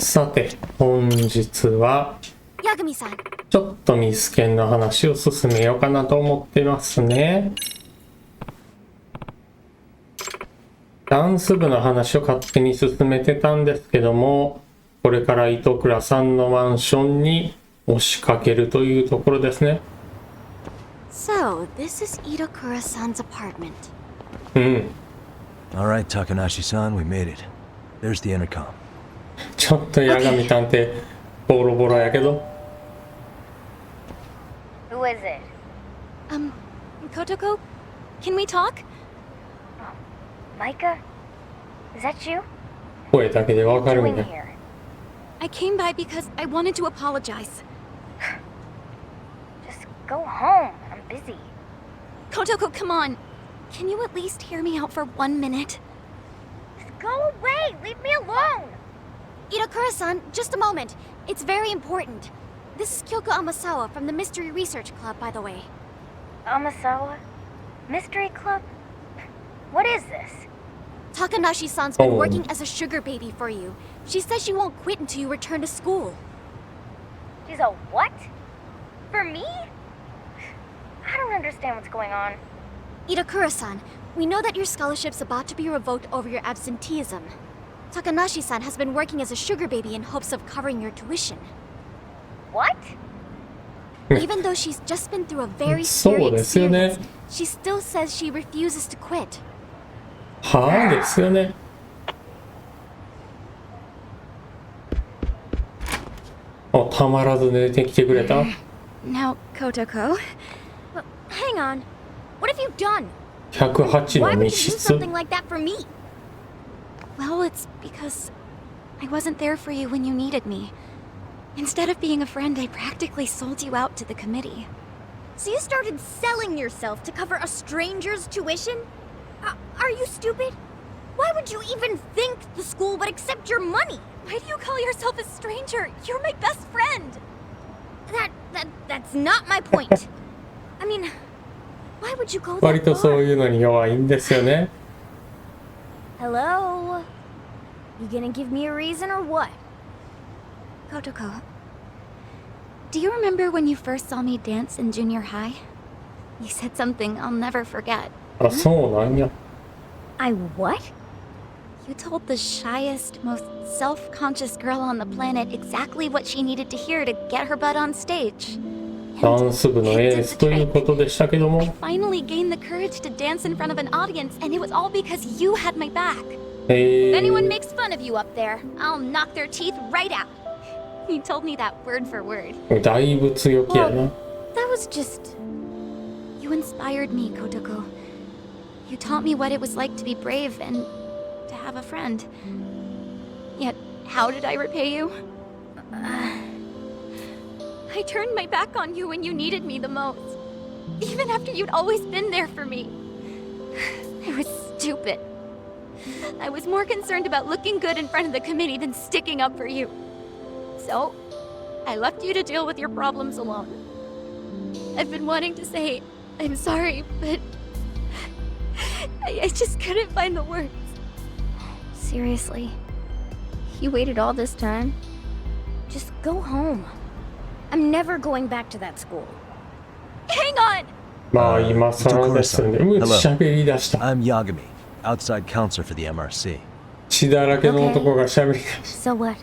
さて、本日はちょっとミスケンの話を進めようかなと思ってますね。ダンス部の話を勝手に進めてたんですけども、これから糸倉さんのマンションに押しかけるというところですね。So, this is Itokura-san's apartment. うん。All right, Takanashi-san, we made it. There's the intercom. ちょっと八神探偵ボロボロやけど。Who is it? Kotoko? Can we talk? Micah? Is that you? 声だけでわかるん Doing や。 here? I came by because I wanted to apologize. Just go home. I'm busy. Kotoko, come on. Can you at least hear me out for 1 minute? Just go away. Leave me alone. Itokura-san, just a moment. It's very important. This is Kyoko Amasawa from the Mystery Research Club, by the way. Amasawa? Mystery Club? What is this? Takanashi-san's been working as a sugar baby for you. She says she won't quit until you return to school. She's a what? For me? I don't understand what's going on. Itokura-san, we know that your scholarship's about to be revoked over your absenteeism. Takanashi-san has been working as a sugar baby in hopes of covering your tuition. What? Even though she's just been through a very scary そうですよね。 experience, she still says she refuses to quit. はあですよね。お、たまらず出てきてくれた。 Now, Kotoko... hang on. What have you done? 108 Why の would you 密 do 室。 something like that for me? Well, it's because I wasn't there for you when you needed me. Instead of being a friend, I practically sold you out to the committee. So you started selling yourself to cover a stranger's tuition? Are you stupid? Why would you even think the school would accept your money? Why do you call yourself a stranger? You're my best friend! That's not my point. I mean, why would you go 割 that とそう far? いうのに弱いんですよね。 Hello? You gonna give me a reason or what? Kotoko, do you remember when you first saw me dance in junior high? You said something I'll never forget. あ、そうなんや。 I what? You told the shyest, most self-conscious girl on the planet exactly what she needed to hear to get her butt on stage. ダンス部のエースということでしたけど I も。 finally gained the courage to dance in front of an audience, and it was all because you had my back. If anyone makes fun of you up there, I'll knock their teeth right out. You told me that word for word. だいぶ強気やな。 That was just... You inspired me, Kotoko. You taught me what it was like to be brave and to have a friend. Yet, how did I repay you? I turned my back on you when you needed me the most. Even after you'd always been there for me. I was stupid. I was more concerned about looking good in front of the committee than sticking up for you. So, I left you to deal with your problems alone. I've been wanting to say, I'm sorry, but I just couldn't find the words. Seriously? You waited all this time? Just go home. I'm never going back to that school. Hang on! まあ今更ですよね。喋り出した。 I'm Yagami, outside counselor for the MRC. 血だらけの男が喋り出した。 So what?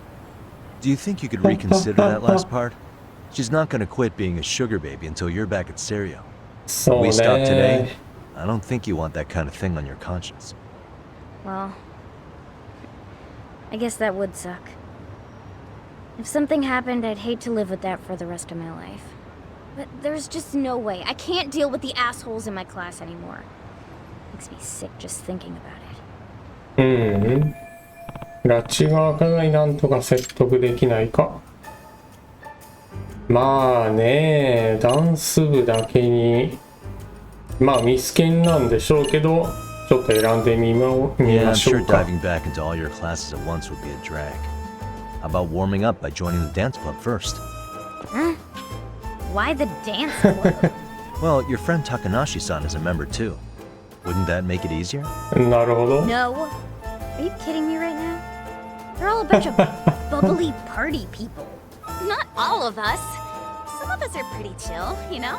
Do you think you could reconsider that last part? She's not gonna quit being a sugar baby until you're back at Serio. そう We stop ね today. I don't think you want that kind of thing on your conscience. Well, I guess that would suck. If something happened, I'd hate to live with that for the rest of my life. But there's just no way. I can't deal with the assholes in my class anymore. Makes me sick just thinking about it. うん。拉致が開かないなんとか説得できないか。まあね、ダンス部だけに、まあミスケンなんでしょうけど、ちょっと選んでみ Yeah, ま I'm しょ sure うか。 diving back into all your classes at once would be a drag. How about warming up by joining the dance club first? Huh? Why the dance club? Well, your friend Takanashi-san is a member too. Wouldn't that make it easier? なるほど。 No. Are you kidding me right now? They're all a bunch of bubbly party people. Not all of us. Some of us are pretty chill, you know?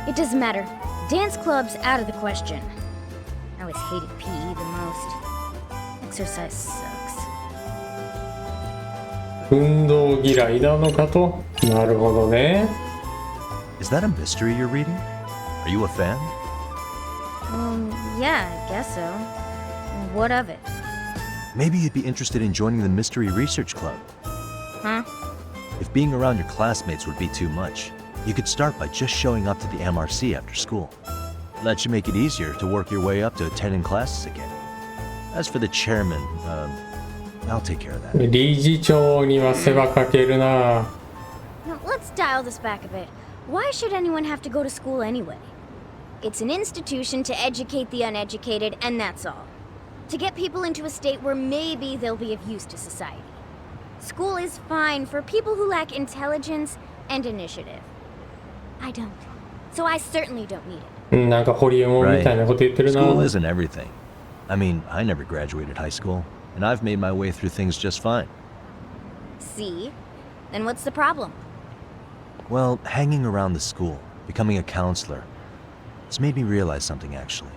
It doesn't matter. Dance club's out of the question. I always hated PE the most. Exercise sucks. 運動嫌いなのかと。なるほどね。Is that a mystery you're reading? Are you a fan? Yeah, I guess so. What of it? Maybe you'd be interested in joining the Mystery Research Club. Huh? If being around your classmates would be too much, you could start by just showing up to the MRC after school. That should make it easier to work your way up to attending classes again. As for the chairman, I'll take care of that. 理事長には世話かけるな。Now, let's dial this back a bit. Why should anyone have to go to school anyway? It's an institution to educate the uneducated, and that's all. To get people into a state where maybe they'll be of use to society. School is fine for people who lack intelligence and initiative. I don't. So I certainly don't need it. なんかホリエモンみたいなこと言ってるな。 School isn't everything. I mean, I never graduated high school, and I've made my way through things just fine. See? Then what's the problem? Well, hanging around the school, becoming a counselor, it's made me realize something actually.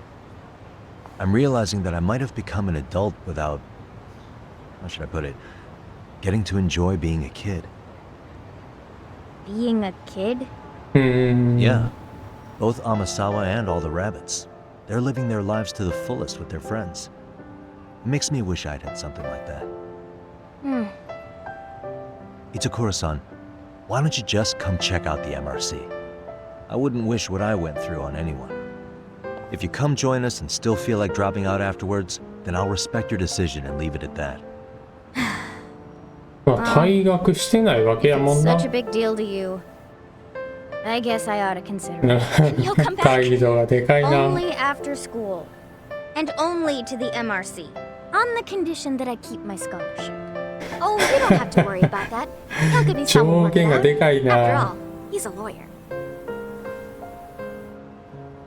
I'm realizing that I might have become an adult without, how should I put it, getting to enjoy being a kid. Being a kid? Yeah. Both Amasawa and all the rabbits. They're living their lives to the fullest with their friends. It makes me wish I'd had something like that. Itakura-san, why don't you just come check out the MRC? I wouldn't wish what I went through on anyone. If you come join us and still feel like dropping out afterwards, then I'll respect your decision and leave it at that. まあ退学してないわけやもんな。 Such a big deal to you. I guess I ought to consider it. You'll come back. 態度がでかいな。 Only after school. And only to the MRC. On the condition that I keep my scholarship. Oh, you don't have to worry about that. He'll give you some 条 work 件が done. でかい After な。 all, he's a lawyer.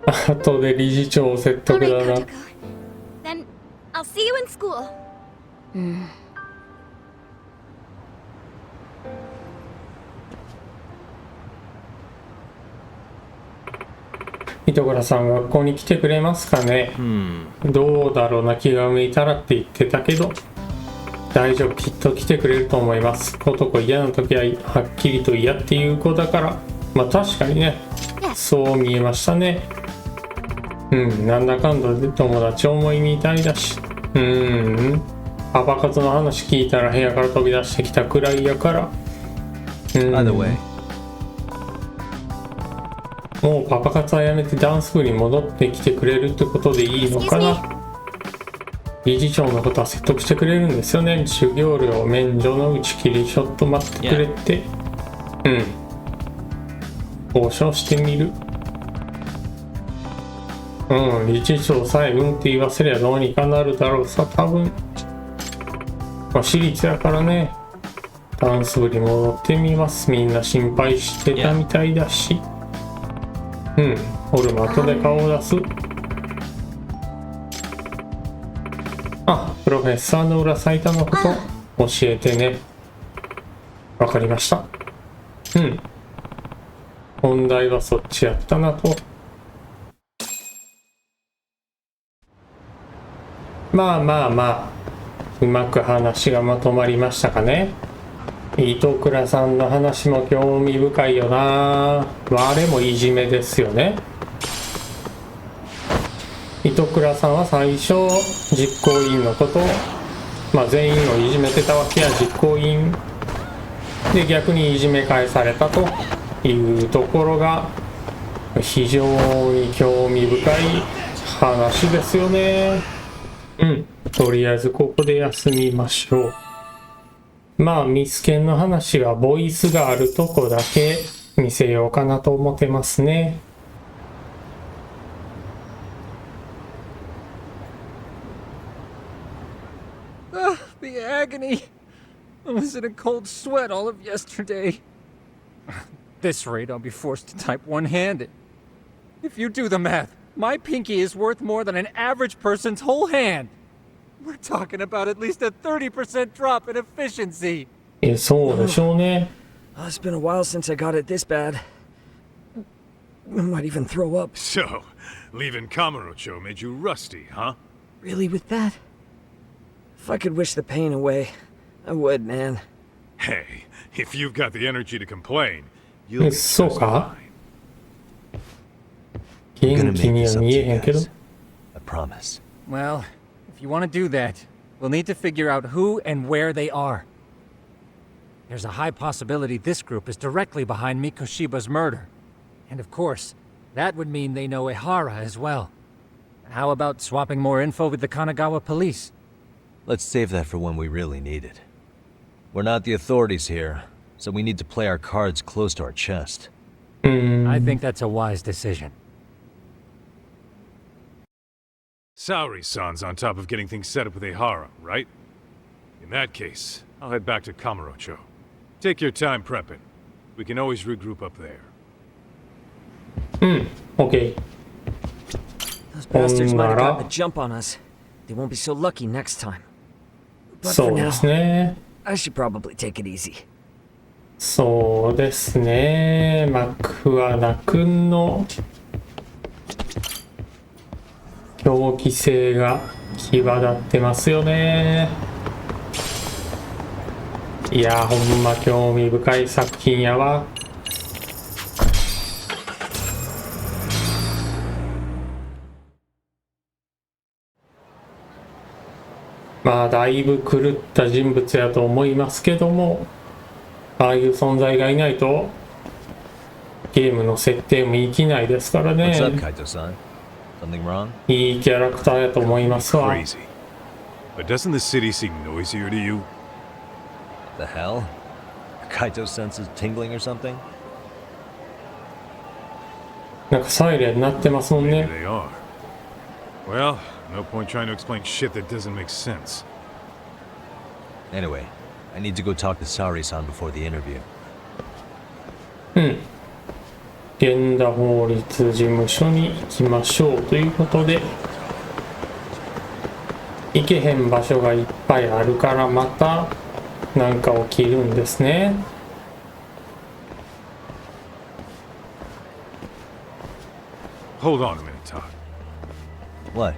後で理事長説 All 得 right, だな。 Kotoko. Then I'll see you in school. 糸倉さん学校に来てくれますかね。どうだろうな、気が向いたらって言ってたけど大丈夫、きっと来てくれると思います。男嫌な時ははっきりと嫌っていう子だから、まあ確かにね、そう見えましたね。なんだかんだで友達思いみたいだし、パパ活の話聞いたら部屋から飛び出してきたくらいやから。By the way, もうパパ活はやめてダンス部に戻ってきてくれるってことでいいのかな。理事長のことは説得してくれるんですよね。授業料免除の打ち切りちょっと待ってくれって。交渉してみる。理事長さえって言わせりゃどうにかなるだろうさ、多分。まあ私立やからね。ダンス部に戻ってみます。みんな心配してたみたいだし。俺も後で顔を出す。プロフェッサーの裏サイトのこと教えてね。わかりました。本題はそっちやったなと。まあうまく話がまとまりましたかね。糸倉さんの話も興味深いよな。あれもいじめですよね。糸倉さんは最初実行委員のことを、全員をいじめてたわけや。実行委員で逆にいじめ返されたというところが非常に興味深い話ですよね。とりあえずここで休みましょう。ミスケンの話はボイスがあるとこだけ見せようかなと思ってますね。The agony! I was in a cold sweat all of yesterday. At this rate, I'll be forced to type one-handed. If you do the math, my pinky is worth more than an average person's whole hand. We're talking about at least a 30% drop in efficiency. そうでしょうね。It's been a while since I got it this bad. I might even throw up. So, leaving Kamurocho made you rusty, huh? Really, with that? If I could wish the pain away, I would, man. Hey, if you've got the energy to complain, you'll be そう just か fine. I'm 元 gonna 気 make には this up 見 to えへ you んけど。 guys. I promise. Well, if you want to do that, we'll need to figure out who and where they are. There's a high possibility this group is directly behind Mikoshiba's murder. And of course, that would mean they know Ehara as well. How about swapping more info with the Kanagawa police? Let's save that for when we really need it. We're not the authorities here, so we need to play our cards close to our chest. I think that's a wise decision. Saori-san's on top of getting things set up with Ehara, right? In that case, I'll head back to Kamurocho. Take your time prepping. We can always regroup up there. OK。 Those bastards might have Nara. gotten the jump on us. They won't be so lucky next time. But そ for うで now, すね。 I should probably take it easy. そうですね。マクワナ君の狂気性が際立ってますよね。いやほんま興味深い作品やわ。まあだいぶ狂った人物やと思いますけども、ああいう存在がいないとゲームの設定も生きないですから What's up, ね。 Kaito-san? Something wrong? いいキャラクターやと思いますわ。 Crazy. But doesn't the city seem noisier to you? The hell? Kaito's senses tingling or something? なんかサイレン鳴ってますもん Maybe ね。 they are. Well, no point trying to explain shit that doesn't make sense. Anyway, I need to go talk to Saori-san before the interview. 源田法律事務所に行きましょうということで、行けへん場所がいっぱいあるからまたなんか起きるんですね。Hold on a minute, Todd. What?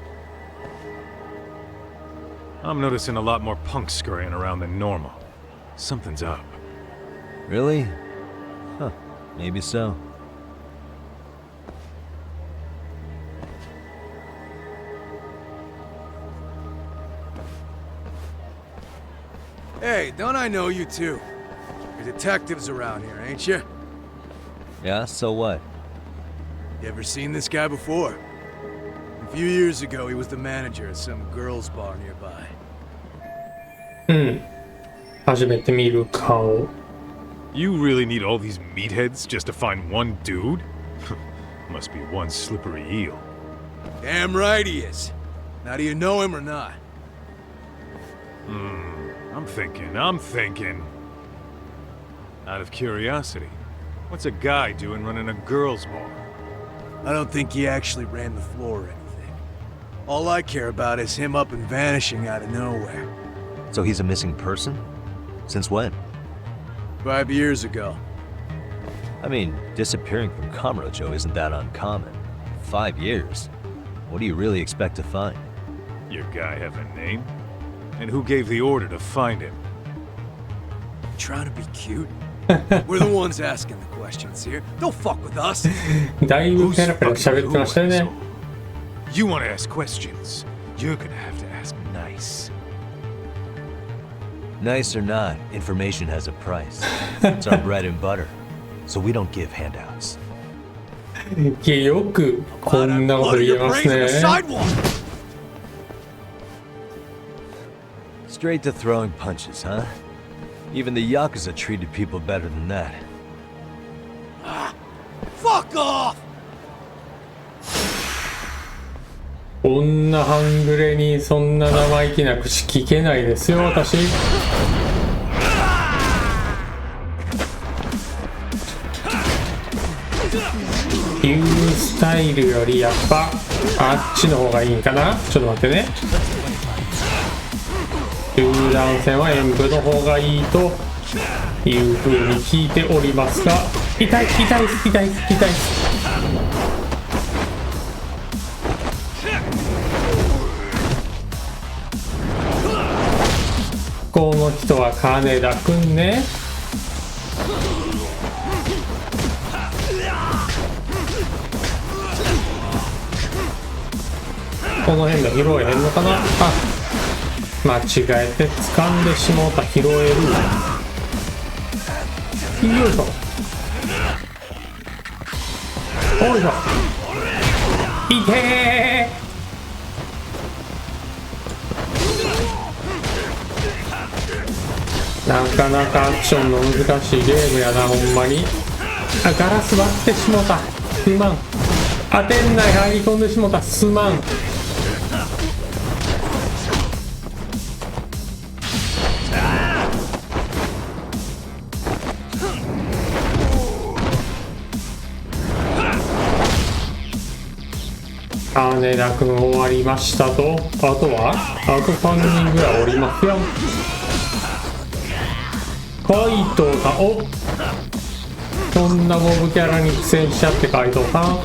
I'm noticing a lot more punks scurrying around than normal. Something's up. Really? Huh. Maybe so. Hey, don't I know you two? You're detectives around here, ain't you? Yeah, so what? You ever seen this guy before? A few years ago, he was the manager at some girls' bar nearby. 初めて見る顔。 You really need all these meatheads just to find one dude? Must be one slippery eel. Damn right he is. Now, do you know him or not? I'm thinking. Out of curiosity, what's a guy doing running a girls' bar? I don't think he actually ran the floor or anything. All I care about is him up and vanishing out of nowhere. So he's a missing person? Since when? 5 years ago. I mean, disappearing from Kamurocho isn't that uncommon. 5 years? What do you really expect to find? Your guy have a name? And who gave the order to find him? Trying to be cute? We're the ones asking the questions here. Don't fuck with us. だいぶペラペラ喋ってましたよね。 You want to ask questions? You're gonna have to ask nice. Nice or not, information has a price. It's our bread and butter. So we don't give handouts. いやよくこんなこと言えますね。 Straight to throwing punches, huh? Even the Yakuza treated people better than that. Fuck off! こんな半グレにそんな生意気な口聞けないですよ、私。いうスタイルよりやっぱあっちの方がいいんかな。ちょっと待ってね。集団戦は演武の方がいいという風に聞いておりますが、痛い。この人は金田くんね。この辺で拾えへんのかな。間違えて掴んでしもうた。拾える。よいしょ。おいしょ。いてー。なかなかアクションの難しいゲームやな、ほんまに。ガラス割ってしもうた。すまん。当てんない入り込んでしもうた。すまん。金田くん終わりましたと。あと3人ぐらいおりますよ。怪盗さん、お、そんなモブキャラに苦戦しちゃって怪盗さん。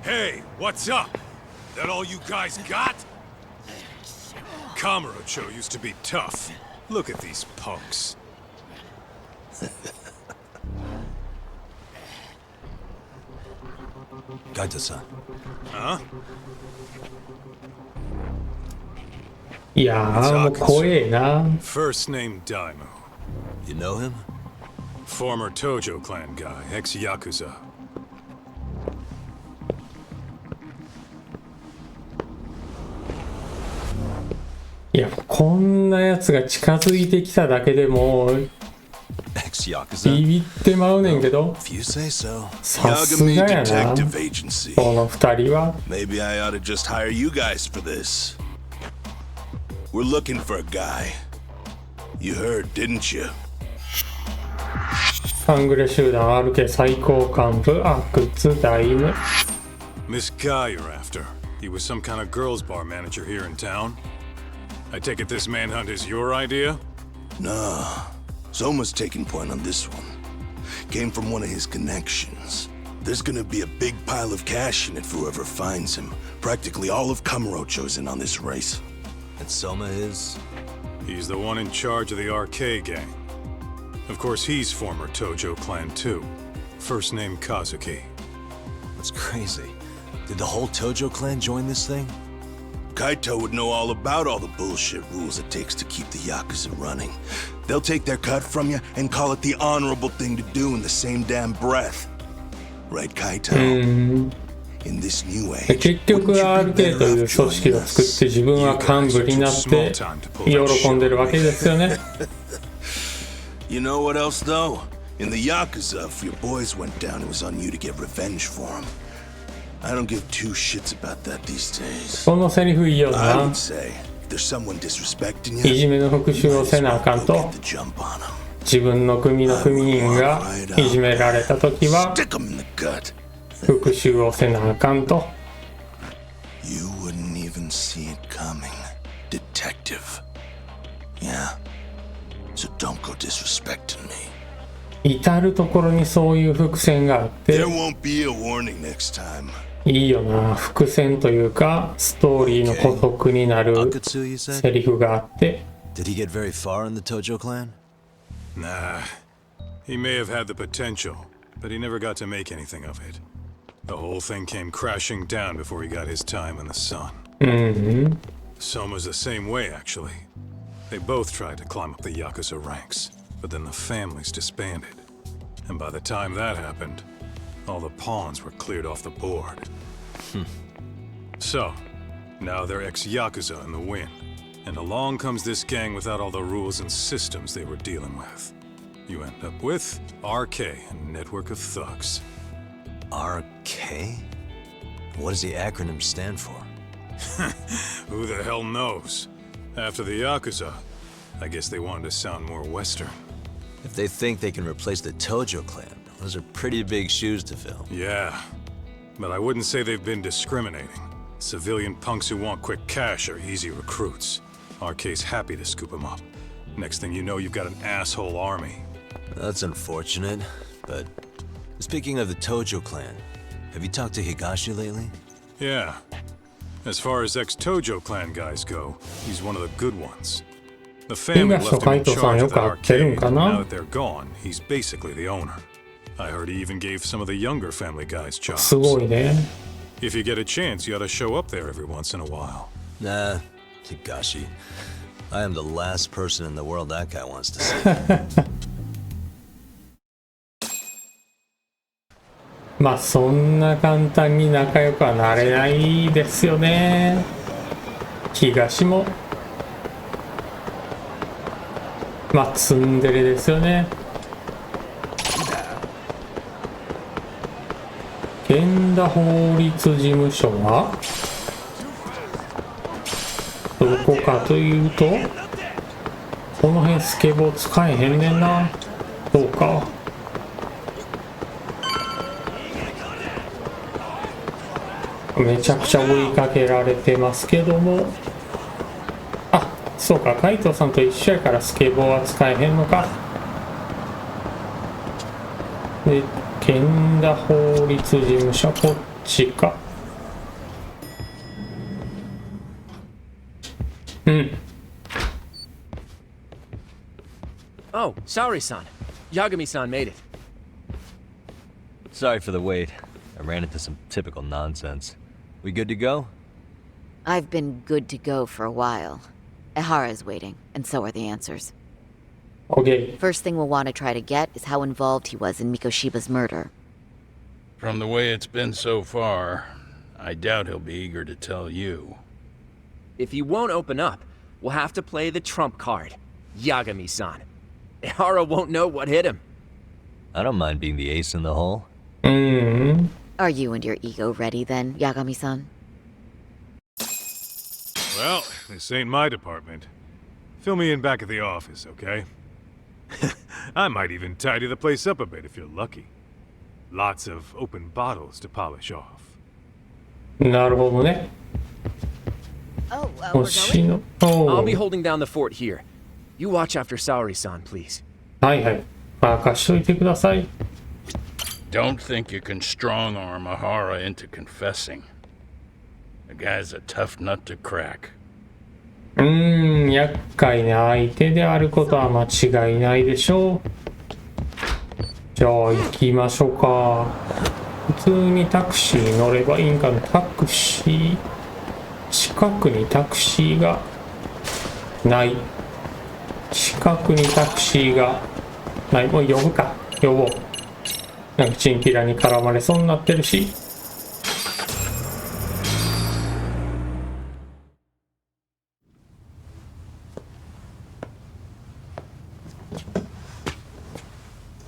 Hey, what's up? That all you guys got? Kamurocho used to be tough. Look at these punks. Kaito-san. Huh? いやー、もう怖えな。 First name Daimyo. You know him? Former Tojo clan guy, ex-Yakuza. いや、こんなやつが近づいてきただけでもう Ex-Yakuza? ビビってまうねんけど、 If you say so. さすがやな、 Detective Agency. この二人は。 Maybe I ought to just hire you guys for this. We're looking for a guy. You heard, didn't you? 半グレ集団 RK 最高幹部阿久津大務。 This guy you're after. He was some kind of girls' bar manager here in town. I take it this manhunt is your idea? Nah. Soma's taking point on this one. Came from one of his connections. There's gonna be a big pile of cash in it for whoever finds him. Practically all of Kamurocho's in on this race. And Soma is? He's the one in charge of the RK gang. Of course, he's former Tojo clan too. First name Kazuki. That's crazy. Did the whole Tojo clan join this thing? Kaito would know all about all the bullshit rules it takes to keep the Yakuza running. They'll take their cut from you and call it the honorable thing to do in the same damn breath. Right, Kaito? In this new age, 結局 RK という組織を作って自分は幹部になって喜んでるわけですよね。You know what else though? In the Yakuza, if your boys went down, it was on you to get revenge for them. I don't give two shits about that these days. このセリフいいよ I な。 would say, if there's someone disrespecting い you, じめの復讐をせなあかんと。 get the jump on them. 自分の組の組員がいじめられた時は Stick them in the gut. 復讐をせなあかんと。 You wouldn't even see it coming, detective. Yeah. So don't go disrespecting me. 至る所にそういう伏線があって There won't be a warning next time. いいよな。伏線というかストーリーの補足になる Akutsu, you said? セリフがあって。 Did he get very far in the Tojo clan? Nah. He may have had the potential, but he never got to make anything of it. The whole thing came crashing down before he got his time in the sun. Soma's the same way, actually. They both tried to climb up the Yakuza ranks, but then the families disbanded. And by the time that happened, all the pawns were cleared off the board. So, now they're ex-Yakuza in the wind. And along comes this gang without all the rules and systems they were dealing with. You end up with RK, a network of thugs. RK? What does the acronym stand for? Who the hell knows? After the Yakuza, I guess they wanted to sound more Western. If they think they can replace the Tojo clan, those are pretty big shoes to fill. Yeah, but I wouldn't say they've been discriminating. Civilian punks who want quick cash are easy recruits. RK's happy to scoop them up. Next thing you know, you've got an asshole army. That's unfortunate, but speaking of the Tojo clan, have you talked to Higashi lately? Yeah. As far as ex-Tojo clan guys go, he's one of the good ones. The family left him in charge of the arcade, and now that they're gone, he's basically the owner. I heard he even gave some of the younger family guys jobs. すごいね。 If you get a chance, you ought to show up there every once in a while. Nah, Higashi. I am the last person in the world that guy wants to see. まあそんな簡単に仲良くはなれないですよね。東もまあツンデレですよね。源田法律事務所はどこかというと、この辺スケボー使えへんねんな。どうか。めちゃくちゃ追いかけられてますけども、あ、そうか、海藤さんと一緒やからスケボーは使えへんのか。で、源田法律事務所、こっちか。うん。Oh, Saori-san. Yagami-san made it. Sorry for the wait. I ran into some typical nonsense. We good to go? I've been good to go for a while. Ehara's waiting, and so are the answers. Okay. First thing we'll want to try to get is how involved he was in Mikoshiba's murder. From the way it's been so far, I doubt he'll be eager to tell you. If he won't open up, we'll have to play the trump card. Yagami-san. Ehara won't know what hit him. I don't mind being the ace in the hole. Are you and your ego ready then, Yagami-san? Well, this ain't my department. Fill me in back at the office, okay? I might even tidy the place up a bit if you're lucky. Lots of open bottles to polish off. なるほどね。 Oh, 星の。 I'll be holding down the fort here. You watch after Saori-san, please. はいはい。任しといてください。 Don't think you can strong-arm Ehara into confessing. The guy's a tough nut to crack. 厄介な相手であることは間違いないでしょう。じゃあ行きましょうか。普通にタクシー乗ればいいんかな。タクシー、近くにタクシーがない。近くにタクシーがない。もう呼ぶか。呼ぼう。なんかチンピラに絡まれそうになってるし。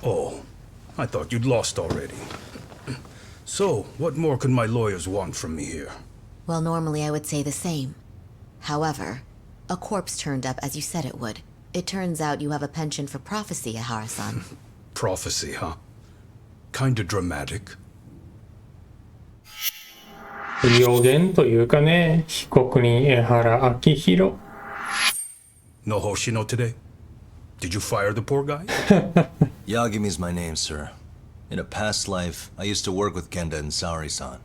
Oh, I thought you'd lost already. So, what more could my lawyers want from me here? Well, normally I would say the same. However, a corpse turned up as you said it would. It turns out you have a penchant for prophecy, Ehara-san. Prophecy, huh? Kinda dramatic. 予言というかね、被告人江原明宏。No Hoshino today? Did you fire the poor guy? Yagami's my name, sir. In a past life, I used to work with Genda and Saori-san.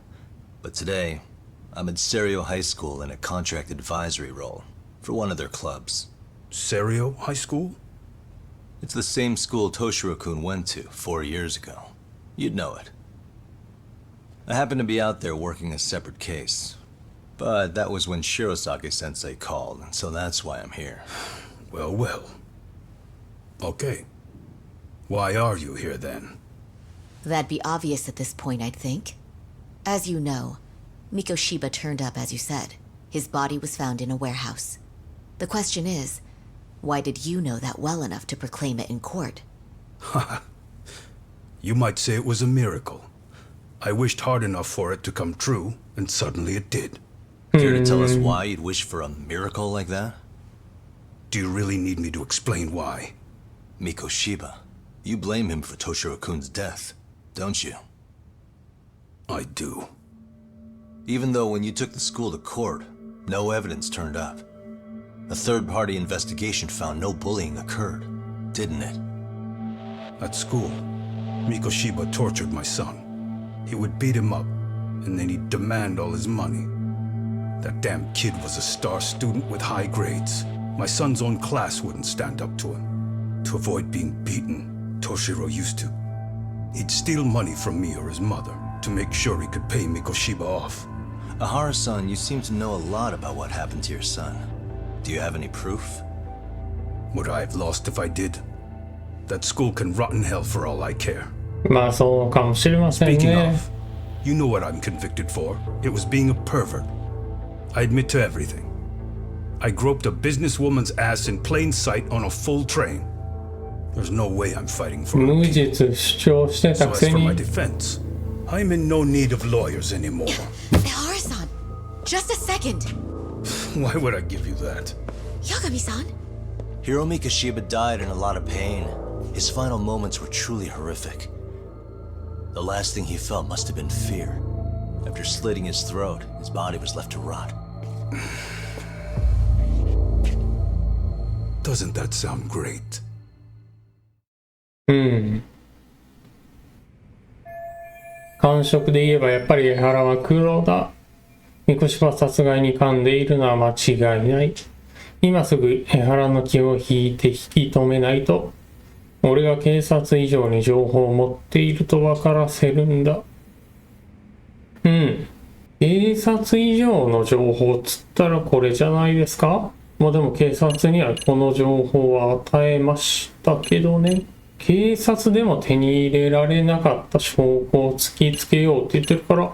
But today, I'm at Serio High School in a contract advisory role for one of their clubs. Serio High School? It's the same school Toshiro-kun went to 4 years ago. You'd know it. I happened to be out there working a separate case. But that was when Shirosake-sensei called, and so that's why I'm here. Well, well. Okay. Why are you here then? That'd be obvious at this point, I'd think. As you know, Mikoshiba turned up as you said. His body was found in a warehouse. The question is, why did you know that well enough to proclaim it in court? You might say it was a miracle. I wished hard enough for it to come true, and suddenly it did. Care to tell us why you'd wish for a miracle like that? Do you really need me to explain why? Mikoshiba, you blame him for Toshiro-kun's death, don't you? I do. Even though when you took the school to court, no evidence turned up. A third-party investigation found no bullying occurred, didn't it? At school, Mikoshiba tortured my son. He would beat him up, and then he'd demand all his money. That damn kid was a star student with high grades. My son's own class wouldn't stand up to him. To avoid being beaten, Toshiro used to. He'd steal money from me or his mother to make sure he could pay Mikoshiba off. Ahara-san, you seem to know a lot about what happened to your son. Do you have any proof? Would I have lost if I did? That school can rot in hell for all I care. まあそうかもしれません Speaking ね。 of, you know what I'm convicted for. It was being a pervert. I admit to everything. I groped a businesswoman's ass in plain sight on a full train. There's no way I'm fighting for 無 a king. 実主張してた So く as せ for my に。 defense, I'm in no need of lawyers anymore. Ehara-san, just a second. Why would I give you that? Yagami-san? Hiro Mikoshiba died in a lot of pain. His final moments were truly horrific. The last thing he felt must have been fear. After slitting his throat, his body was left to rot. Doesn't that sound great? うん。感触で言えばやっぱり江原は黒だ。三越殺害に噛んでいるのは間違いない。今すぐ江原の気を引いて引き止めないと、俺が警察以上に情報を持っていると分からせるんだ。うん。警察以上の情報っつったらこれじゃないですか？まあでも警察にはこの情報は与えましたけどね。警察でも手に入れられなかった証拠を突きつけようって言ってるから、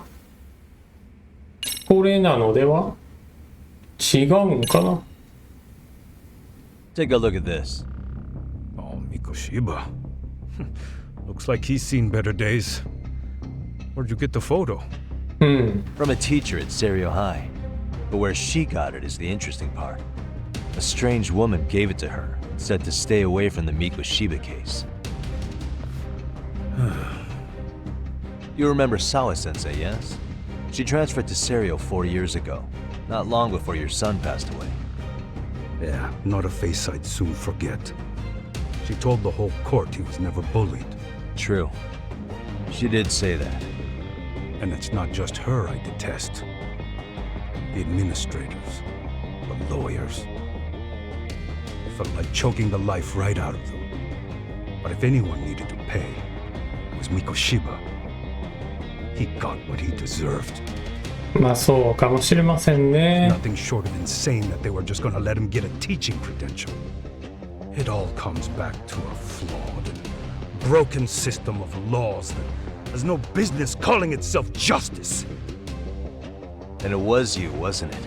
これなのでは？違うんかな？ Take a look at this. Oh, Mikoshiba. Looks like he's seen better days. Where'd you get the photo? From a teacher at Serio High. But where she got it is the interesting part. A strange woman gave it to her and said to stay away from the Mikoshiba case. You remember Sawa-sensei, yes? She transferred to Serio 4 years ago, not long before your son passed away. Yeah, not a face I'd soon forget. She told the whole court he was never bullied. True. She did say that. And it's not just her I detest. The administrators, the lawyers. It felt like choking the life right out of them. But if anyone needed to pay, it was Mikoshiba. He got what he deserved. まあそうかもしれませんね。 Nothing short of insane that they were just gonna let him get a teaching credential. It all comes back to a flawed and broken system of laws that has no business calling itself justice. And it was you, wasn't it?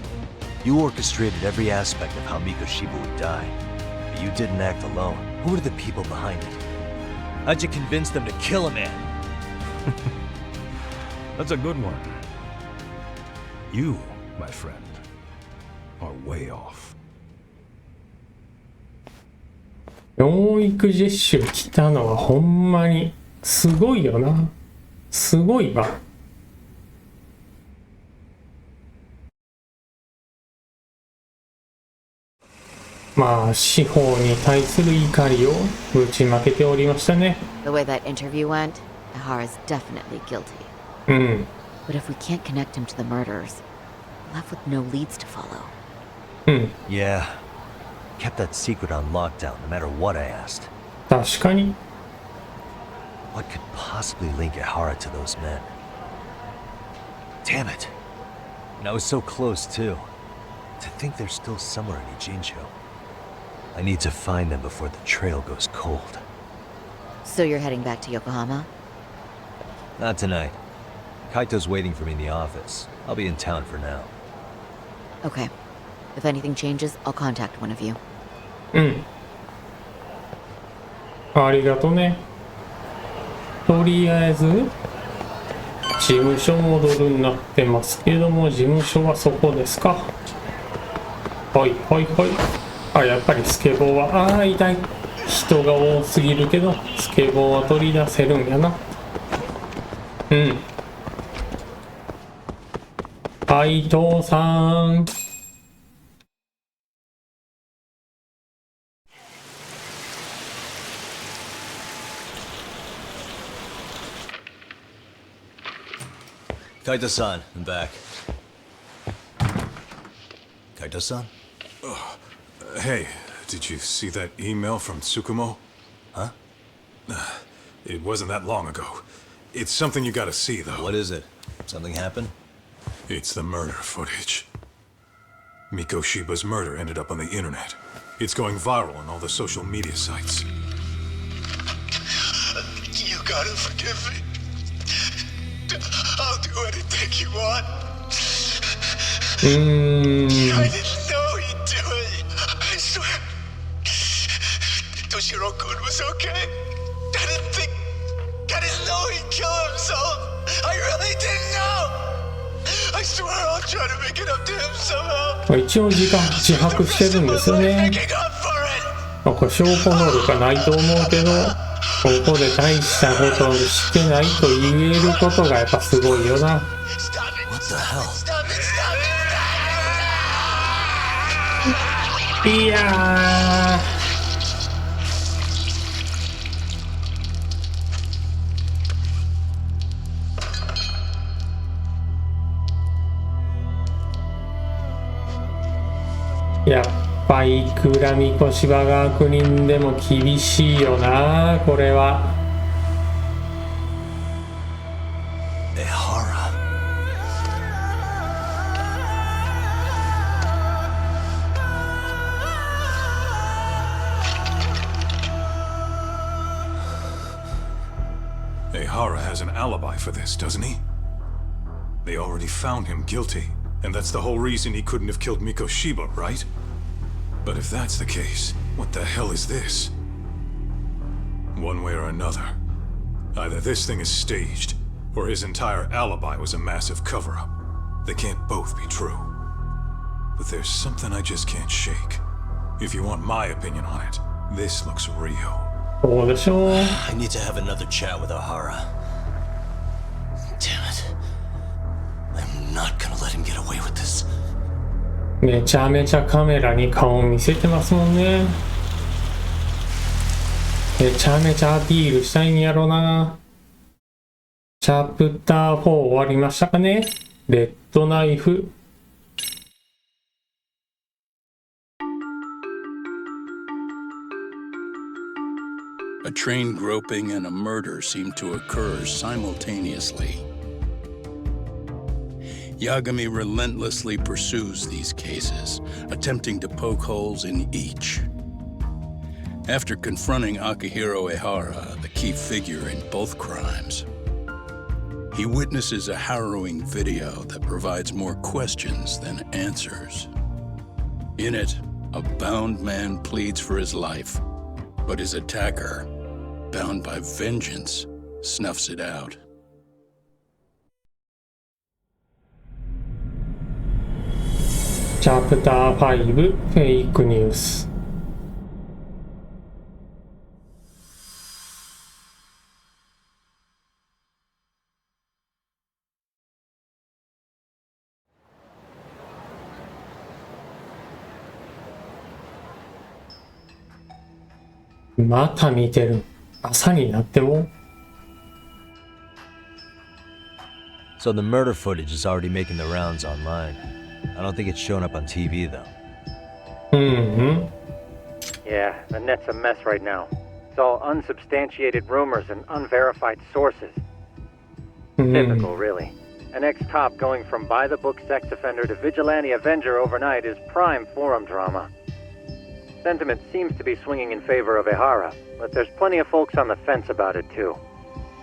You orchestrated every aspect of how Mikoshiba would die. But you didn't act alone. Who were the people behind it? How'd you convince them to kill a man? That's a good one. You, my friend, are way off. 養育実習来たのはほんまにすごいよな。すごいわ。まあ司法に対する怒りをぶちまけておりましたね。 The way that interview went, Ihara's definitely guilty. うん。 But if we can't connect him to the murders, we're left with no leads to follow. うん。 Yeah. Kept that secret on lockdown no matter what I asked. 確かに。 What could possibly link Ihara to those men? Damn it. And I was so close too. To think they're still somewhere in Ijincho. I need to find them before the trail goes cold. So you're heading back to Yokohama? Not tonight. Kaito's waiting for me in the office. I'll be in town for now. Okay. If anything changes, I'll contact one of you. うん。ありがとね。とりあえず事務所戻るになってますけども、事務所はそこですか。はいはいはい。あ、やっぱりスケボーは、痛い。人が多すぎるけど、スケボーは取り出せるんやな。うん。はい父さん。Kaito-san, I'm back. Kaito-san? Hey, did you see that email from Tsukumo? Huh? It wasn't that long ago. It's something you gotta see, though. What is it? Something happened? It's the murder footage. Miko Shiba's murder ended up on the internet. It's going viral on all the social media sites. You gotta forgive me. I'll do anything you want. I didn't know he'd do it. I swear. Toshiro-kun was okay. I didn't know he'd kill himself. I really didn't know. I swear I'll try to make it up to him somehow. 一応自白してるんですよね。これ証拠能力はないと思うけど、ここで大したことをしてないと言えることがやっぱすごいよな。What the hell? いややっぱいくらみこしばが悪人でも厳しいよな、これは。Ehara has an alibi for this, doesn't he? They already found him guilty, and that's the whole reason he couldn't have killed Miko Shiba, right? But if that's the case, what the hell is this? One way or another, either this thing is staged, or his entire alibi was a massive cover-up. They can't both be true. But there's something I just can't shake. If you want my opinion on it, this looks real. I need to have another chat with Ohara. Damn it. I'm not gonna let him get away with this. めちゃめちゃカメラに顔見せてますもんね。めちゃめちゃアピールしたいんやろな。チャプター4終わりましたかね。レッドナイフ。A train groping and a murder seem to occur simultaneously. Yagami relentlessly pursues these cases, attempting to poke holes in each. After confronting Akihiro Ehara, the key figure in both crimes, he witnesses a harrowing video that provides more questions than answers. In it, a bound man pleads for his life, but his attacker, bound by vengeance, snuffs it out. Chapter 5 Fake News。 また見てる。朝になっても。 So the murder footage is already making the rounds online. I don't think it's showing up on TV though. Yeah, the net's a mess right now. It's all unsubstantiated rumors and unverified sources. Typical, really. An ex-cop going from by-the-book sex offender to vigilante avenger overnight is prime forum drama. Sentiment seems to be swinging in favor of Ehara, but there's plenty of folks on the fence about it too.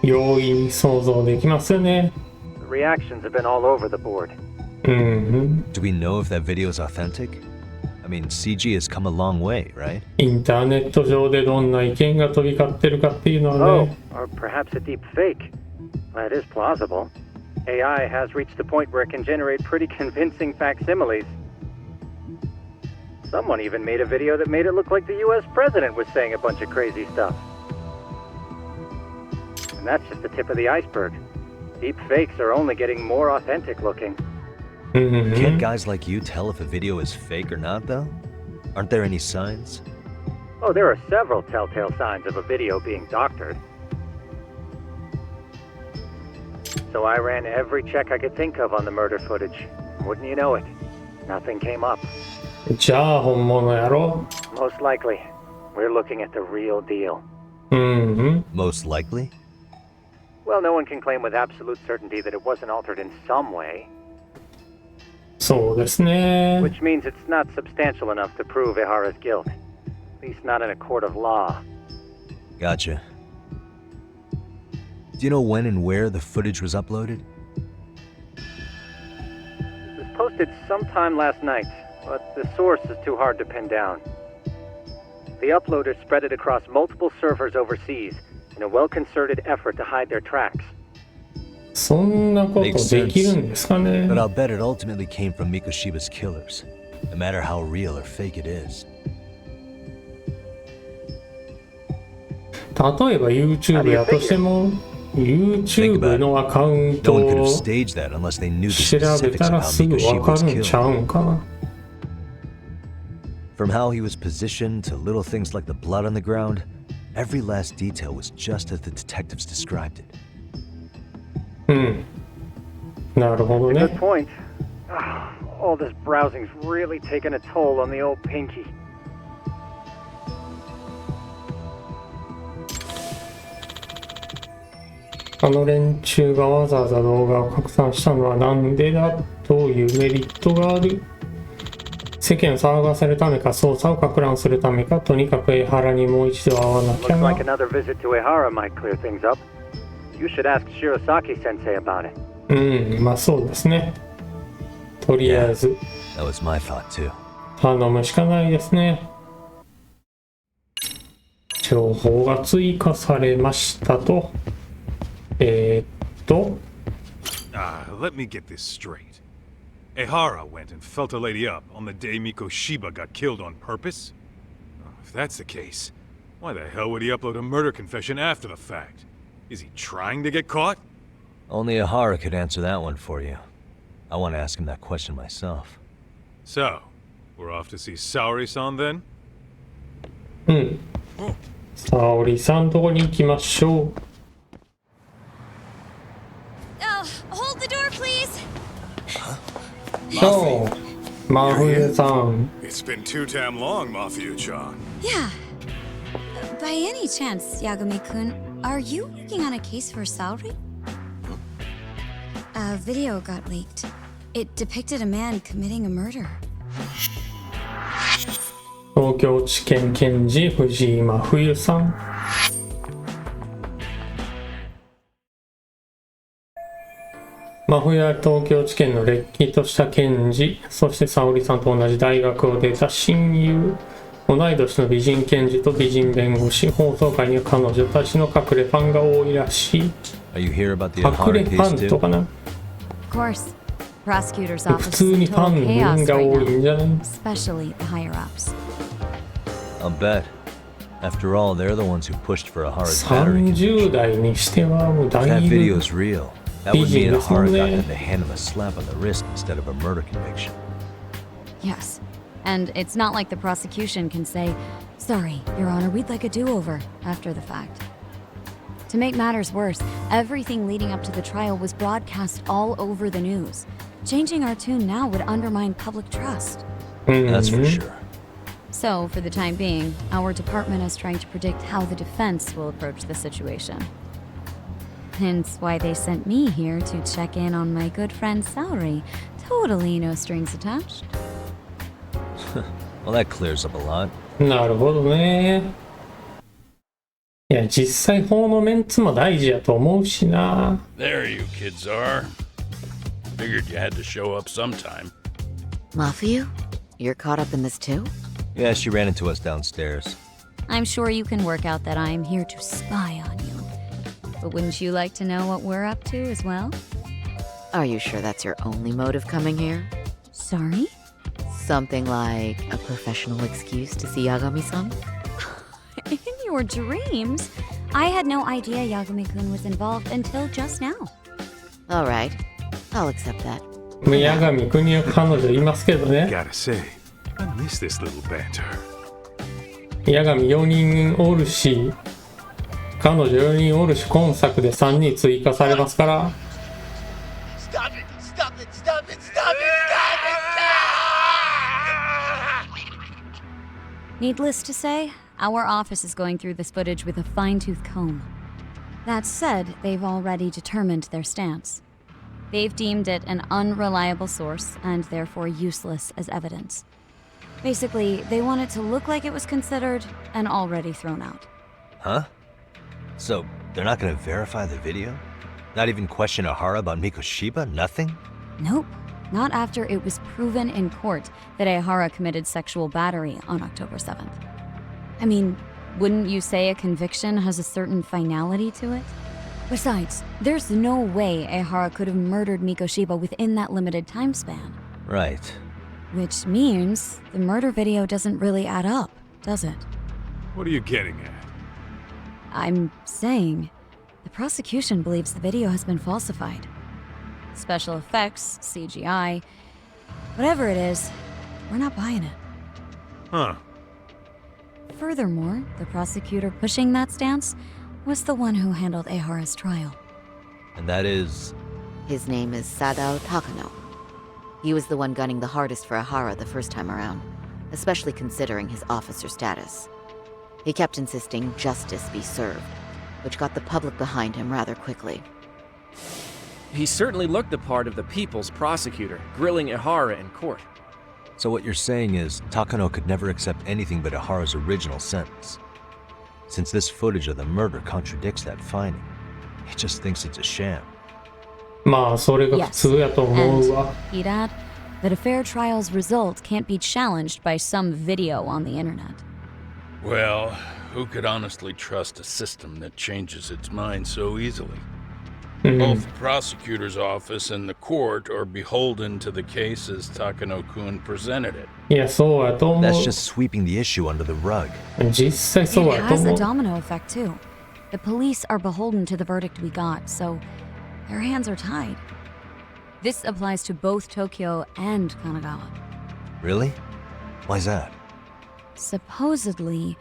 容易に想像できますよね。 The reactions have been all over the board. Do we know if that video is authentic? I mean, CG has come a long way, right? インターネット上でどんな意見が飛び交ってるかっていうのはね。 Or perhaps a deep fake. That is plausible. AI has reached the point where it can generate pretty convincing facsimiles. Someone even made a video that made it look like the US president was saying a bunch of crazy stuff. And that's just the tip of the iceberg. Deep fakes are only getting more authentic looking. Can't guys like you tell if a video is fake or not, though? Aren't there any signs? Oh, there are several telltale signs of a video being doctored. So I ran every check I could think of on the murder footage. Wouldn't you know it? Nothing came up. じゃあ本物やろ Most likely. We're looking at the real deal. Most likely? Well, no one can claim with absolute certainty that it wasn't altered in some way. そうですね。 Which means it's not substantial enough to prove Ehara's guilt. At least not in a court of law. Gotcha. Do you know when and where the footage was uploaded? It was posted sometime last night, but the source is too hard to pin down. The uploaders spread it across multiple servers overseas in a well-concerted effort to hide their tracks. そんなことできるんですかね But I'll bet it ultimately came from Mikoshiba's killers, no matter how real or fake it is. 例えば YouTube やとしても YouTube のアカウント No one could を have staged that unless they knew the 調べ specifics た of ら how すぐわ Mikoshiba か was るんちゃ killed. うんかな From how he was positioned to little things like the blood on the ground, every last detail was just as the detectives described it. なるほど Good ね point. All this browsing's really taken a toll on the old pinky. あの連中がわざわざ動画を拡散したのはなんでだどういうメリットがある世間を騒がせるためか捜査を攪乱するためかとにかく江原にもう一度会わなきゃ Looks な like another visit to Ehara might clear things up. You should ask Shirosaki sensei about it. まあそうですねとりあえず That was my thought too. 頼むしかないですね情報が追加されましたとlet me get this straight. Ehara went and felt a lady up on the day Mikoshiba got killed on purpose? If that's the case, why the hell would he upload a murder confession after the fact? Is he trying to get caught? Only Ehara could answer that one for you. I want to ask him that question myself. So, we're off to see Saori-san then? 沙織さんとこに行きましょう Hold the door, please. そう真冬さん It's been too damn long, Mafia-chan. Yeah. By any chance, Yagami-kun, are you working on a case for Saori? A video got leaked. It depicted a man committing a murder. 東京地検検事藤井真冬さん真冬は東京地検のれっきとした検事そして沙織さんと同じ大学を出た親友同い年の美人検事と美人弁護士放送界には彼女たちの隠れファンが多いらしい Are you here about the 隠れ Ehara ファ case ンと too? かな Of course. Prosecutor's 普 office 通 is に in ファ total ン chaos が right 多いん now, じゃない especially the higher-ups. I'll bet. After all, they're the ones who pushed for Ehara's battery. 30代にしてはもう If だ that い video ぶ is real, that 美 would 人 mean ですもん Ehara got ね them to hand him a slap on the wrist instead of a murder conviction. Yes. And it's not like the prosecution can say, "Sorry, Your Honor, we'd like a do-over," after the fact. To make matters worse, everything leading up to the trial was broadcast all over the news. Changing our tune now would undermine public trust. That's for sure. So, for the time being, our department is trying to predict how the defense will approach the situation. Hence why they sent me here to check in on my good friend Saori. Totally no strings attached. Well, that clears up a lot. なるほどねいや実際法のメンツも大事やと思うしな There you kids are. Figured you had to show up sometime. Mafuyu, you're caught up in this too? Yeah, she ran into us downstairs. I'm sure you can work out that I'm here to spy on you. But wouldn't you like to know what we're up to as well? Are you sure that's your only motive coming here? Sorry? Something like a professional excuse to see Yagami-san? In your dreams? I had no idea Yagami-kun was involved until just now. All right, I'll accept that. 八神君には彼女いますけどね。 Gotta say, I miss this little banter. 八神4人おるし、彼女4人おるし、今作で3人追加されますから。Stop it! Stop it! Stop it! Stop it! Stop it! Needless to say, our office is going through this footage with a fine-tooth comb. That said, they've already determined their stance. They've deemed it an unreliable source and therefore useless as evidence. Basically, they want it to look like it was considered and already thrown out. Huh? So, they're not gonna verify the video? Not even question Ahara about Mikoshiba? Nothing? Nope. Not after it was proven in court that Ehara committed sexual battery on October 7th. I mean, wouldn't you say a conviction has a certain finality to it? Besides, there's no way Ehara could have murdered Mikoshiba within that limited time span. Right. Which means the murder video doesn't really add up, does it? What are you getting at? I'm saying the prosecution believes the video has been falsified. Special effects, CGI, whatever it is, we're not buying it. Huh. Furthermore, the prosecutor pushing that stance was the one who handled Ehara's trial. And that is? His name is Sadao Takano. He was the one gunning the hardest for Ehara the first time around, especially considering his officer status. He kept insisting justice be served, which got the public behind him rather quickly. He certainly looked the part of the people's prosecutor, grilling Ehara in court. So what you're saying is, Takano could never accept anything but Ehara's original sentence. Since this footage of the murder contradicts that finding, he just thinks it's a sham. まあそれが普通やと思うわ。 He'd add that a fair trial's result can't be challenged by some video on the internet. Well, who could honestly trust a system that changes its mind so easily? Both the prosecutor's office and the court are beholden to the case as Takano-kun presented it. いや、そうやと思う。 That's just sweeping the issue under the rug. 実際そうやと It has 思 a う。 domino effect too. The police are beholden to the verdict we got, so their hands are tied. This applies to both Tokyo and Kanagawa. Really? Why's that? Supposedly,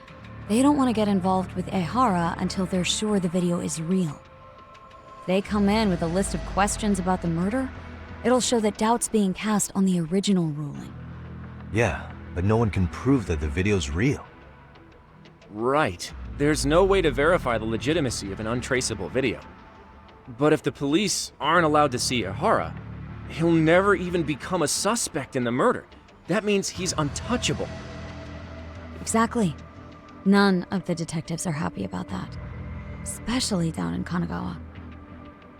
they don't want to get involved with Ehara until they're sure the video is real. They come in with a list of questions about the murder, it'll show that doubt's being cast on the original ruling. Yeah, but no one can prove that the video's real. Right. There's no way to verify the legitimacy of an untraceable video. But if the police aren't allowed to see Ehara, he'll never even become a suspect in the murder. That means he's untouchable. Exactly. None of the detectives are happy about that. Especially down in Kanagawa.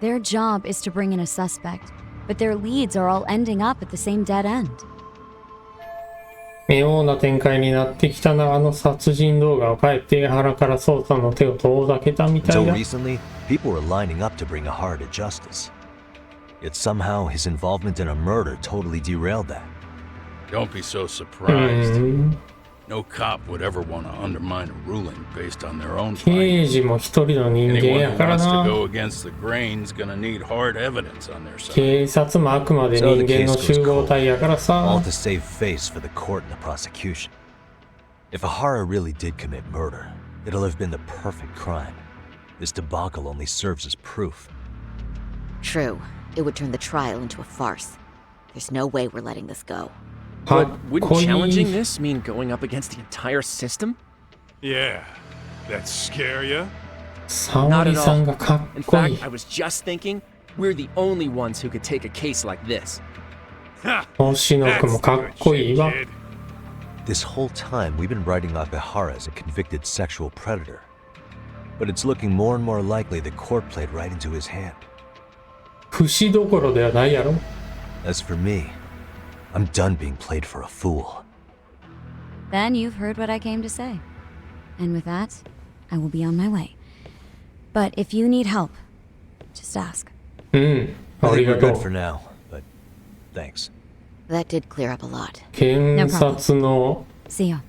Their job is to bring in a suspect, but their leads are all ending up at the same dead end. 妙な展開になってきたな。あの殺人動画を帰って江原から捜査の手を遠ざけたみたい Until だ。 recently, people were lining up to bring Ehara to justice. Yet somehow his involvement in a murder totally derailed that. Don't be so surprised. No cop would ever want to undermine a ruling based on their own 刑事も一人の人間 Anyone や who から wants to な。 go against the grain's gonna need hard evidence on their side. 警察もあくまで人 So the 間 case の goes 集合 cold, 体やからさ。 all to save face for the court and the prosecution. If Ehara really did commit murder, it'll have been the perfect crime. This debacle only serves as proof. True. It would turn the trial into a farce. There's no way we're letting this go. But wouldn't challenging this mean going up against the entire system? Yeah. That scare ya? Not at 沙織さん all. がかっ In こいい fact, I was just thinking, we're the only ones who could take a case like this. 星野くんもかっこいいわ。 This whole time, we've been writing off Ehara as a convicted sexual predator. But it's looking more and more likely the court played right into his hand. 節どころではないやろ。 As for me, I'm done being played for a fool. Then you've heard what I came to say. And with that, I will be on my way. But if you need help, just ask. うん、あ I り think が we're と good for う。 now, but thanks. That did clear up a lot. 検察の See ya.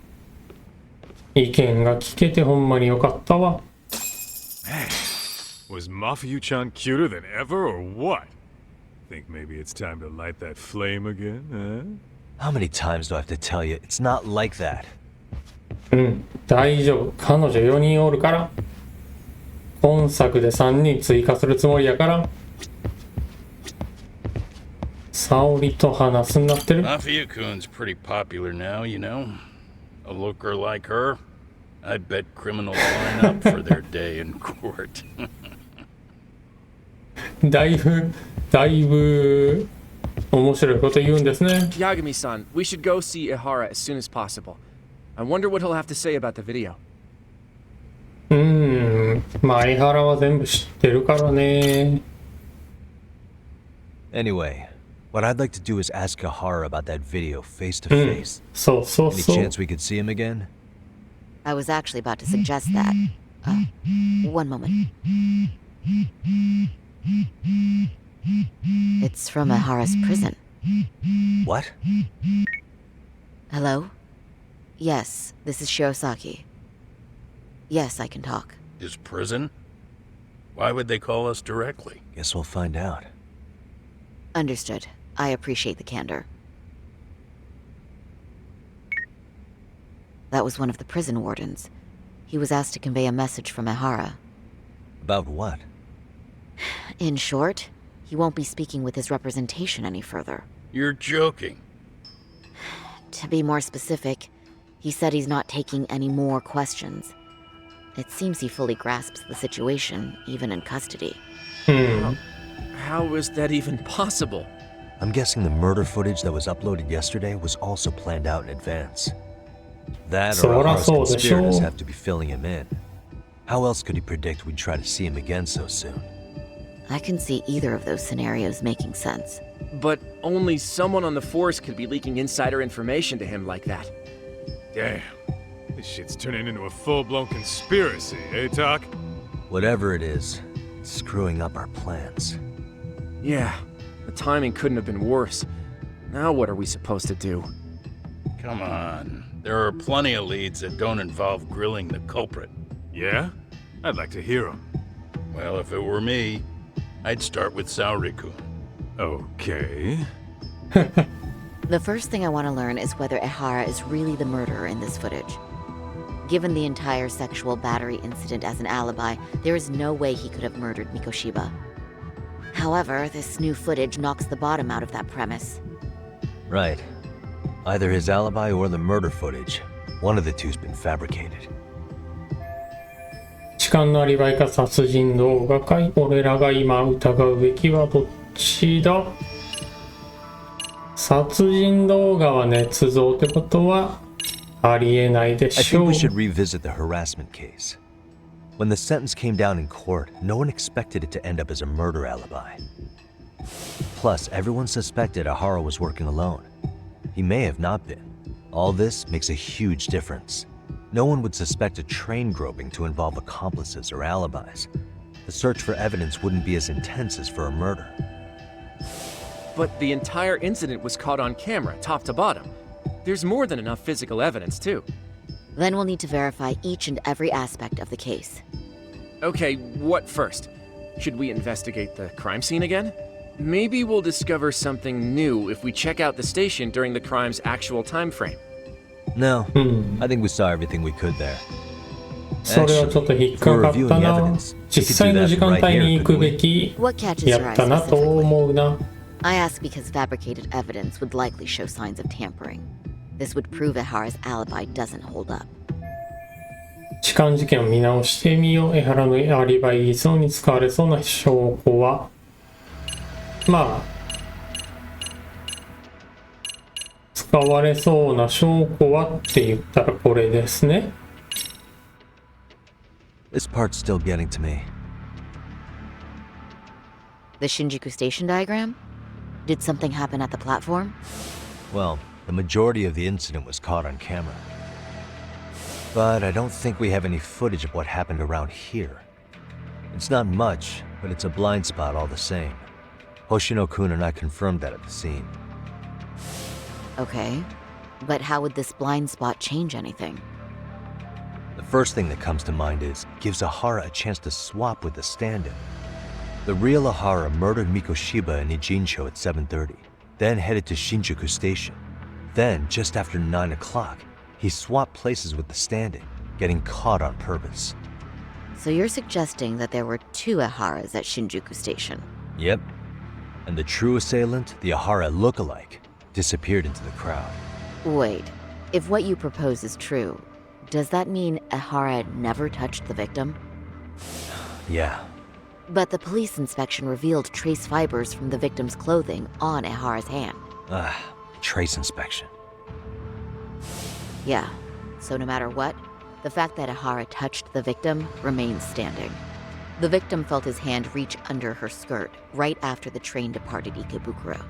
意見が聞けてほんまによかったわ。Was Mafuyu-chan cuter than ever, or what? Think maybe it's time to light that flame again, How many times do I have to tell you? It's not like that. うん、大丈夫。彼女4人おるから。今作で3人追加するつもりやから。沙織と話すんなってる。Mafuyu-kun's pretty popular now, you know. A looker like her, I bet criminals line up for their day in court. だいぶ面白いこと言うんですね。Yagami-san, we should go see Ihara as soon as possible. I wonder what he'll have to say about the video. まあ相原は全部知ってるからね。Anyway, what I'd like to do is ask Ihara about that video face to face. そうそう Any そう。 chance we could see him again? I was actually about to suggest that. One moment. It's from Ihara's prison. What? Hello? Yes, this is Shirosaki. Yes, I can talk. His prison? Why would they call us directly? Guess we'll find out. Understood. I appreciate the candor. That was one of the prison wardens. He was asked to convey a message from Ihara. About what? In short, he won't be speaking with his representation any further. You're joking. To be more specific, he said he's not taking any more questions. It seems he fully grasps the situation, even in custody. How is that even possible? I'm guessing the murder footage that was uploaded yesterday was also planned out in advance. That or Ihara's conspirators have to be filling him in. How else could he predict we'd try to see him again so soon? I can see either of those scenarios making sense. But only someone on the force could be leaking insider information to him like that. Damn. This shit's turning into a full-blown conspiracy, eh, Talk? Whatever it is, it's screwing up our plans. Yeah, the timing couldn't have been worse. Now what are we supposed to do? Come on. There are plenty of leads that don't involve grilling the culprit. Yeah? I'd like to hear them. Well, if it were me, I'd start with Saori-kun. Okay. The first thing I want to learn is whether Ihara is really the murderer in this footage. Given the entire sexual battery incident as an alibi, there is no way he could have murdered Mikoshiba. However, this new footage knocks the bottom out of that premise. Right. Either his alibi or the murder footage. One of the two's been fabricated. 痴漢のアリバイか殺人動画かい。俺らが今疑うべきはどっちだ。殺人動画は捏造ってことはありえないで I しょ think う。 we should revisit the harassment case. When the sentence came down in court, no one expected it to end up as a murder alibi. Plus, everyone suspected Ihara was working alone. He may have not been. All this makes a huge difference. No one would suspect a train groping to involve accomplices or alibis. The search for evidence wouldn't be as intense as for a murder. But the entire incident was caught on camera, top to bottom. There's more than enough physical evidence, too. Then we'll need to verify each and every aspect of the case. Okay, what first? Should we investigate the crime scene again? Maybe we'll discover something new if we check out the station during the crime's actual time frame. No, I think we saw everything we could there. それはちょっと引っかかったな。実際の時間帯に行くべきやったなと思うな。I ask because fabricated evidence would likely show signs of tampering. This would prove Ihara's alibi doesn't hold up. 痴漢事件を見直してみよう。江原のアリバイ偽装に使われそうな証拠は、まあ使われそうな証拠はって言ったらこれですね。This part's still getting to me. The Shinjuku station diagram? Did something happen at the platform? Well, the majority of the incident was caught on camera. But I don't think we have any footage of what happened around here. It's not much, but it's a blind spot all the same. Hoshino-kun and I confirmed that at the scene. Okay, but how would this blind spot change anything? The first thing that comes to mind is it gives Ahara a chance to swap with the stand-in. The real Ahara murdered Mikoshiba in Ijincho at 7:30, then headed to Shinjuku Station. Then, just after 9 o'clock, he swapped places with the stand-in, getting caught on purpose. So you're suggesting that there were two Aharas at Shinjuku Station? Yep. And the true assailant, the Ahara lookalike, disappeared into the crowd. Wait, if what you propose is true, does that mean Ahara never touched the victim? Yeah. But the police inspection revealed trace fibers from the victim's clothing on Ahara's hand. Trace inspection. Yeah, so no matter what, the fact that Ahara touched the victim remains standing. The victim felt his hand reach under her skirt right after the train departed Ikebukuro.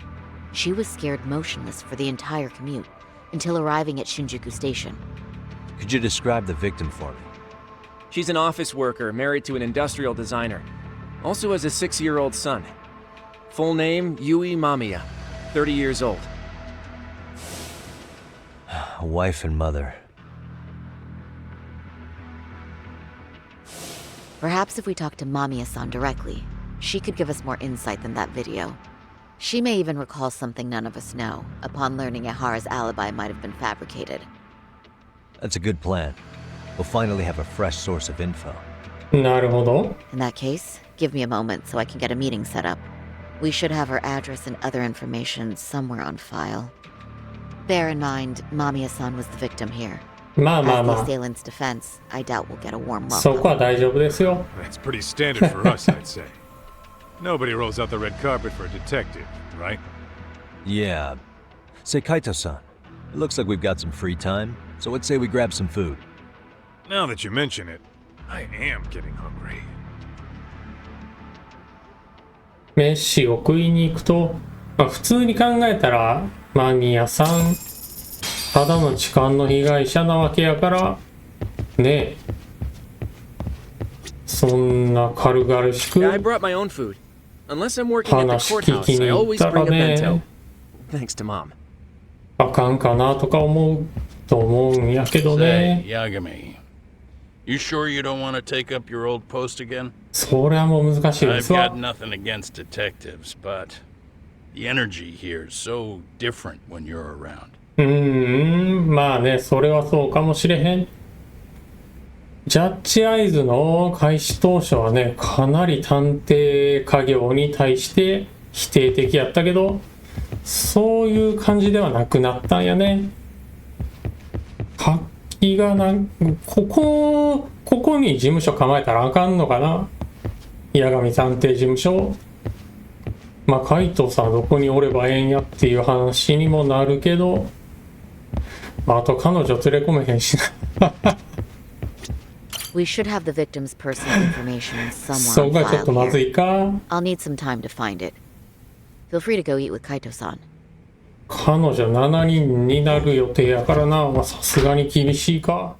She was scared motionless for the entire commute until arriving at Shinjuku Station. Could you describe the victim for me? She's an office worker married to an industrial designer. Also has a 6-year-old son. Full name, Yui Mamiya, 30 years old. A wife and mother. Perhaps if we talk to Mamiya-san directly, she could give us more insight than that video. She may even recall something none of us know, upon learning Ahara's alibi might have been fabricated. That's a good plan. We'll finally have a fresh source of info. なるほど。 In that case, give me a moment so I can get a meeting set up. We should have her address and other information somewhere on file. Bear in mind, Mamiya-san was the victim here. まあまあ As ま the あ。 assailant's defense, I doubt we'll get a warm そ welcome. こは大丈夫ですよ。 That's pretty standard for us, I'd say. Nobody rolls out the red carpet for a detective, right? Yeah. Say, Kaito-san, it looks like we've got some free time, so let's say we grab some food. Now that you mention it, I am getting hungry. 飯を食いに行くと、まあ、普通に考えたらマミヤさんただの痴漢の被害者なわけやからねえ、そんな軽々しく I brought my own food. Unless I'm working at the 話聞 courthouse, きに I 行っ always たら bring a bento. ね Thanks to Mom. あかんかなとか思うと思うんやけど Say, ね。 Yagami, you sure you don't want to take up your old post again? それはもう難しいで I've すわ got。nothing against detectives, but the energy here is so different when you're around. まあね、それはそうかもしれへん。ジャッジアイズの開始当初はね、かなり探偵家業に対して否定的やったけど、そういう感じではなくなったんやね。活気がここに事務所構えたらあかんのかな、八神探偵事務所。まあ海藤さんどこにおればええんやっていう話にもなるけど、あと彼女連れ込めへんしな。We should have the victim's personal information そ somewhere こ on がちょっと file まず here. いか。 I'll need some time to find it. Feel free to go eat with Kaito-san. 彼女7人になる予定やからな。まあさすがに厳しいか。